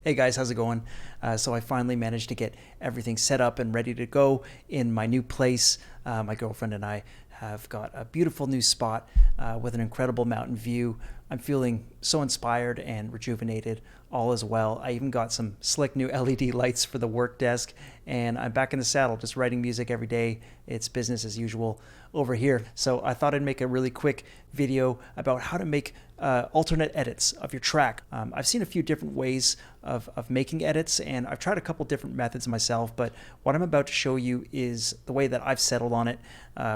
Hey guys, how's it going? So I finally managed to get everything set up and ready to go in my new place. My girlfriend and I have got a beautiful new spot with an incredible mountain view. I'm feeling so inspired and rejuvenated all as well. I even got some slick new LED lights for the work desk, and I'm back in the saddle just writing music every day. It's business as usual over here. So I thought I'd make a really quick video about how to make alternate edits of your track. I've seen a few different ways of making edits, and I've tried a couple different methods myself, but what I'm about to show you is the way that I've settled on it,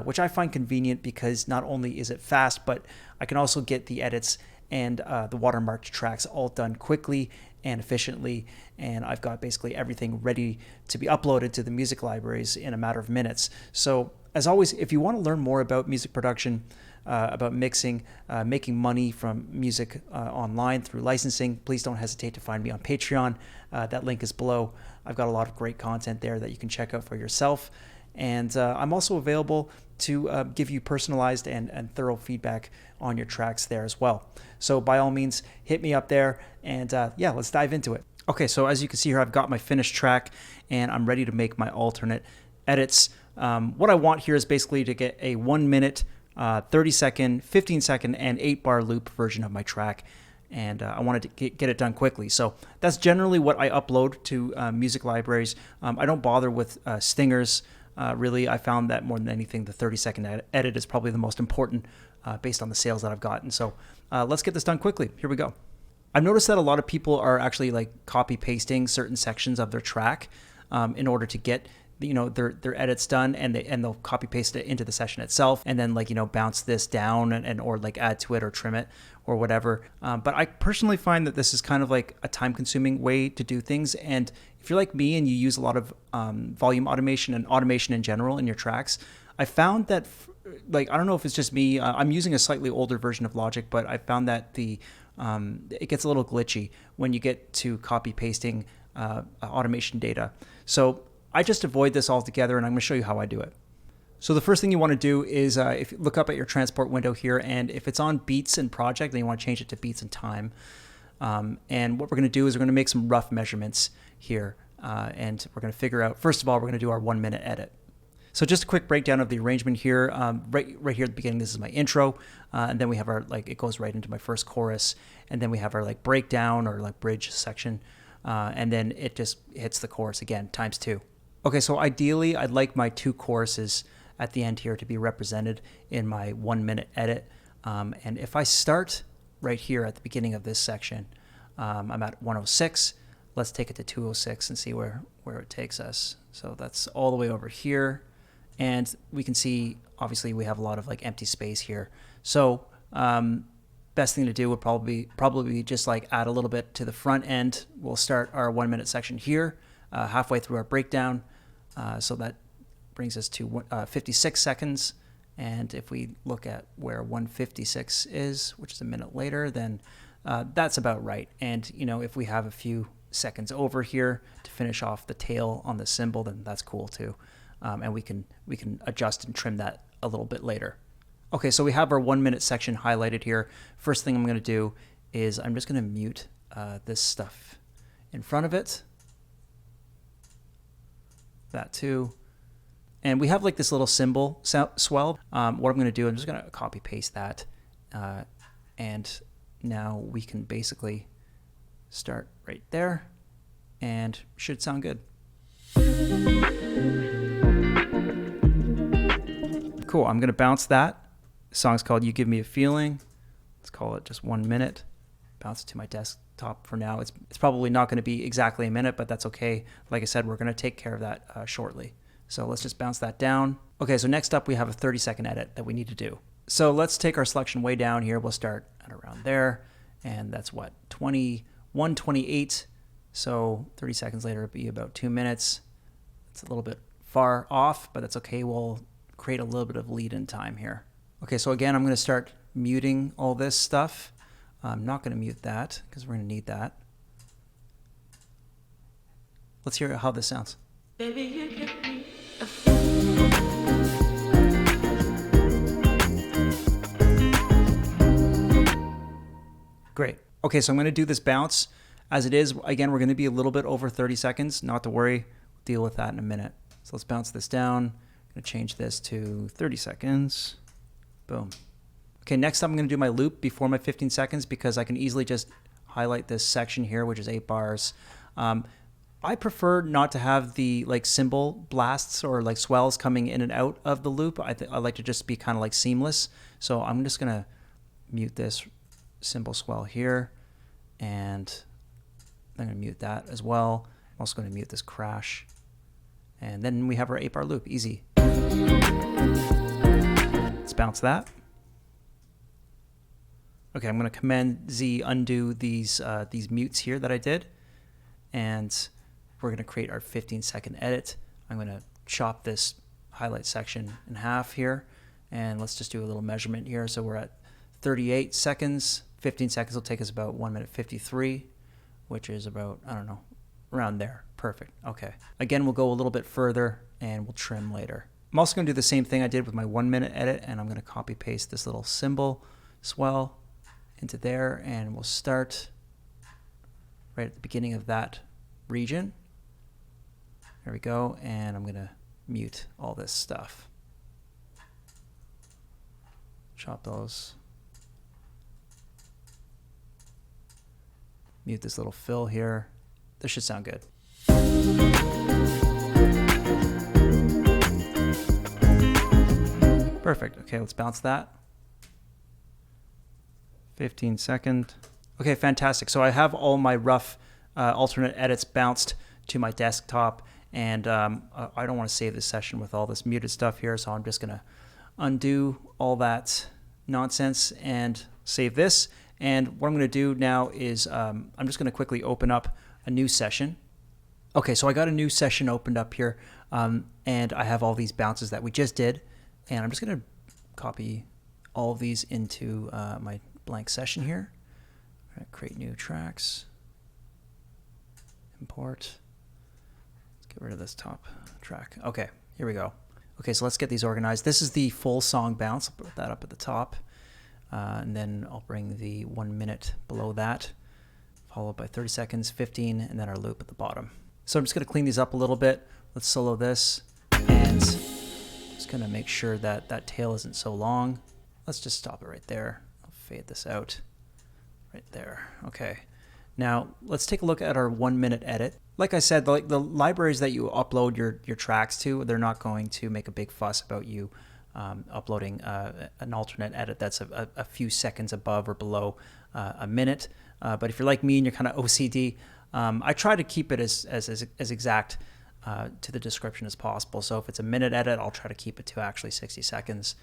which I find convenient because not only is it fast, but I can also get the edits and the watermarked tracks all done quickly and efficiently, and I've got basically everything ready to be uploaded to the music libraries in a matter of minutes. So as always, if you want to learn more about music production, about mixing, making money from music online through licensing, please don't hesitate to find me on Patreon. That link is below. I've got a lot of great content there that you can check out for yourself. And I'm also available to give you personalized and thorough feedback on your tracks there as well. So by all means, hit me up there, and yeah, let's dive into it. Okay, so as you can see here, I've got my finished track, and I'm ready to make my alternate edits. What I want here is basically to get a 1 minute, 30 second, 15 second, and 8-bar loop version of my track. And I wanted to get it done quickly. So that's generally what I upload to music libraries. I don't bother with stingers. Really, I found that more than anything, the 30-second edit is probably the most important based on the sales that I've gotten. So let's get this done quickly. Here we go. I've noticed that a lot of people are actually like copy pasting certain sections of their track in order to get their edits done, and they'll copy paste it into the session itself, and then bounce this down and or like add to it or trim it or whatever. But I personally find that this is kind of like a time-consuming way to do things. And if you're like me and you use a lot of volume automation and automation in general in your tracks, I found that I don't know if it's just me. I'm using a slightly older version of Logic, but I found that it gets a little glitchy when you get to copy pasting automation data. So I just avoid this altogether, and I'm going to show you how I do it. So the first thing you want to do is if you look up at your transport window here, and if it's on beats and project, then you want to change it to beats and time. And what we're going to do is we're going to make some rough measurements here, and we're going to figure out, first of all, we're going to do our 1 minute edit. So just a quick breakdown of the arrangement here. Right here at the beginning, this is my intro, and then we have our it goes right into my first chorus, and then we have our breakdown or bridge section, and then it just hits the chorus again times 2. Okay, so ideally, I'd like my 2 choruses at the end here to be represented in my 1 minute edit. And if I start right here at the beginning of this section, I'm at 106. Let's take it to 206 and see where it takes us. So that's all the way over here. And we can see, obviously, we have a lot of empty space here. So best thing to do would probably just add a little bit to the front end. We'll start our 1 minute section here, halfway through our breakdown. So that brings us to 56 seconds. And if we look at where 156 is, which is a minute later, then that's about right. And, if we have a few seconds over here to finish off the tail on the cymbal, then that's cool too. And we can adjust and trim that a little bit later. Okay, so we have our 1 minute section highlighted here. First thing I'm going to do is I'm just going to mute this stuff in front of it. That too. And we have this little cymbal swell. What I'm going to do, I'm just going to copy paste that. And now we can basically start right there, and should sound good. Cool, I'm going to bounce that. The song's called You Give Me a Feeling. Let's call it just 1 minute. Bounce it to my desktop for now. It's probably not going to be exactly a minute, but that's okay. Like I said, we're going to take care of that shortly. So let's just bounce that down. Okay, so next up we have a 30-second edit that we need to do. So let's take our selection way down here. We'll start at around there, and that's what, 21:28. So 30 seconds later it'll be about 2 minutes. It's a little bit far off, but that's okay. We'll create a little bit of lead-in time here. Okay, so again, I'm going to start muting all this stuff. I'm not going to mute that because we're going to need that. Let's hear how this sounds. Baby, you give me a feeling. Great. Okay, so I'm going to do this bounce As it is, again, we're going to be a little bit over 30 seconds. Not to worry, we'll deal with that in a minute. So let's bounce this down. I'm going to change this to 30 seconds. Boom. Okay, next I'm going to do my loop before my 15 seconds because I can easily just highlight this section here, which is 8 bars. I prefer not to have the like cymbal blasts or like swells coming in and out of the loop. I like to just be kind of like seamless. So I'm just going to mute this cymbal swell here, and I'm going to mute that as well. I'm also going to mute this crash. And then we have our 8-bar loop. Easy. Let's bounce that. Okay, I'm going to Command Z undo these mutes here that I did. And we're going to create our 15-second edit. I'm going to chop this highlight section in half here. And let's just do a little measurement here. So we're at 38 seconds. 15 seconds will take us about 1 minute 53, which is about, I don't know, around there. Perfect. Okay. Again, we'll go a little bit further and we'll trim later. I'm also going to do the same thing I did with my 1 minute edit, and I'm going to copy paste this little cymbal swell into there, and we'll start right at the beginning of that region. There we go. And I'm going to mute all this stuff. Chop those. Mute this little fill here. This should sound good. Perfect. Okay, let's bounce that. 15 second. Okay, fantastic. So I have all my rough alternate edits bounced to my desktop, and I don't want to save this session with all this muted stuff here, so I'm just going to undo all that nonsense and save this. And what I'm going to do now is I'm just going to quickly open up a new session. Okay, so I got a new session opened up here, and I have all these bounces that we just did, and I'm just going to copy all of these into my blank session here. Create new tracks, import. Let's get rid of this top track. Okay, here we go. Okay, so let's get these organized. This is the full song bounce. I'll put that up at the top. And then I'll bring the 1 minute below that, followed by 30 seconds, 15, and then our loop at the bottom. So I'm just going to clean these up a little bit. Let's solo this, and just going to make sure that that tail isn't so long. Let's just stop it right there. I'll fade this out right there. Okay. Now let's take a look at our 1 minute edit. Like I said, the libraries that you upload your tracks to, they're not going to make a big fuss about you uploading an alternate edit that's a few seconds above or below a minute. But if you're like me and you're kind of OCD, I try to keep it as exact to the description as possible. So if it's a minute edit, I'll try to keep it to actually 60 seconds.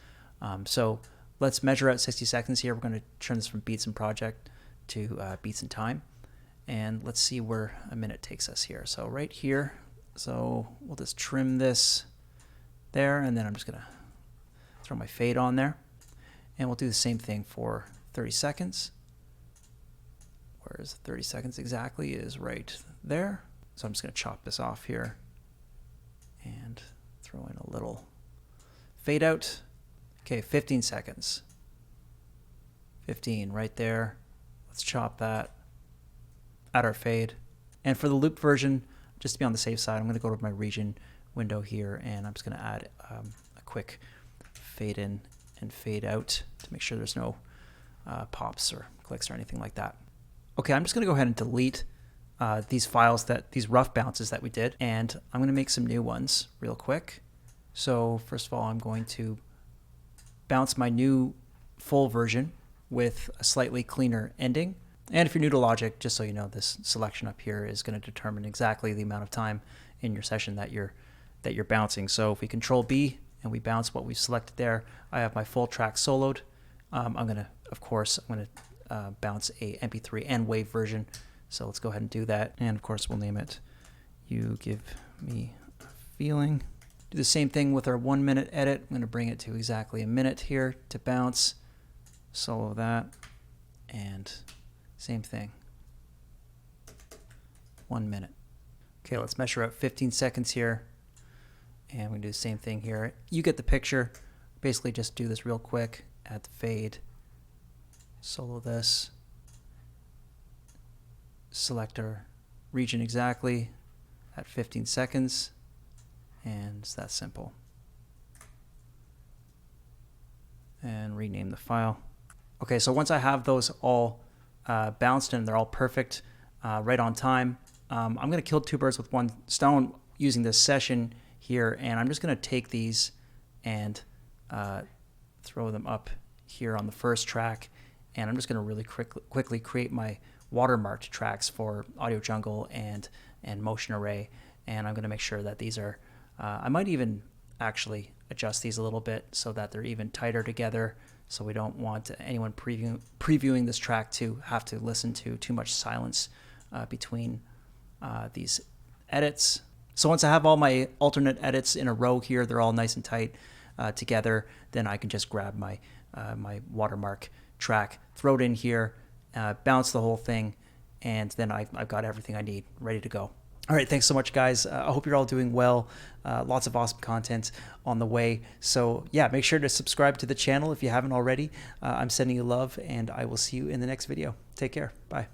So let's measure out 60 seconds here. We're going to turn this from beats and project to beats and time. And let's see where a minute takes us here. So right here, so we'll just trim this there, and then I'm just going to throw my fade on there. And we'll do the same thing for 30 seconds. Whereas 30 seconds exactly is right there. So I'm just going to chop this off here and throw in a little fade out. Okay, 15 seconds. 15 right there. Let's chop that. Add our fade. And for the loop version, just to be on the safe side, I'm going to go to my region window here, and I'm just going to add a quick fade in and fade out to make sure there's no pops or clicks or anything like that. Okay, I'm just going to go ahead and delete these files, these rough bounces that we did, and I'm going to make some new ones real quick. So first of all, I'm going to bounce my new full version with a slightly cleaner ending. And if you're new to Logic, just so you know, this selection up here is going to determine exactly the amount of time in your session that you're bouncing. So if we Control B and we bounce what we've selected there, I have my full track soloed. I'm going to bounce a MP3 and WAV version. So let's go ahead and do that. And of course, we'll name it You Give Me a Feeling. Do the same thing with our 1 minute edit. I'm going to bring it to exactly a minute here to bounce. Solo that. And same thing. 1 minute. Okay, let's measure out 15 seconds here. And we do the same thing here. You get the picture. Basically just do this real quick. Add the fade. Solo this. select our region exactly at 15 seconds, and it's that simple. And rename the file. Okay, so once I have those all bounced and they're all perfect, right on time, I'm going to kill two birds with one stone using this session here, and I'm just going to take these and throw them up here on the first track, and I'm just going to really quickly create my watermarked tracks for Audiojungle and Motion Array, and I'm going to make sure that these are, I might even actually adjust these a little bit so that they're even tighter together, so we don't want anyone previewing this track to have to listen to too much silence between these edits. So once I have all my alternate edits in a row here, they're all nice and tight together, then I can just grab my my watermark track, throw it in here, bounce the whole thing, and then I've got everything I need ready to go. All right, thanks so much, guys. I hope you're all doing well. Lots of awesome content on the way. So yeah, make sure to subscribe to the channel if you haven't already. I'm sending you love, and I will see you in the next video. Take care. Bye.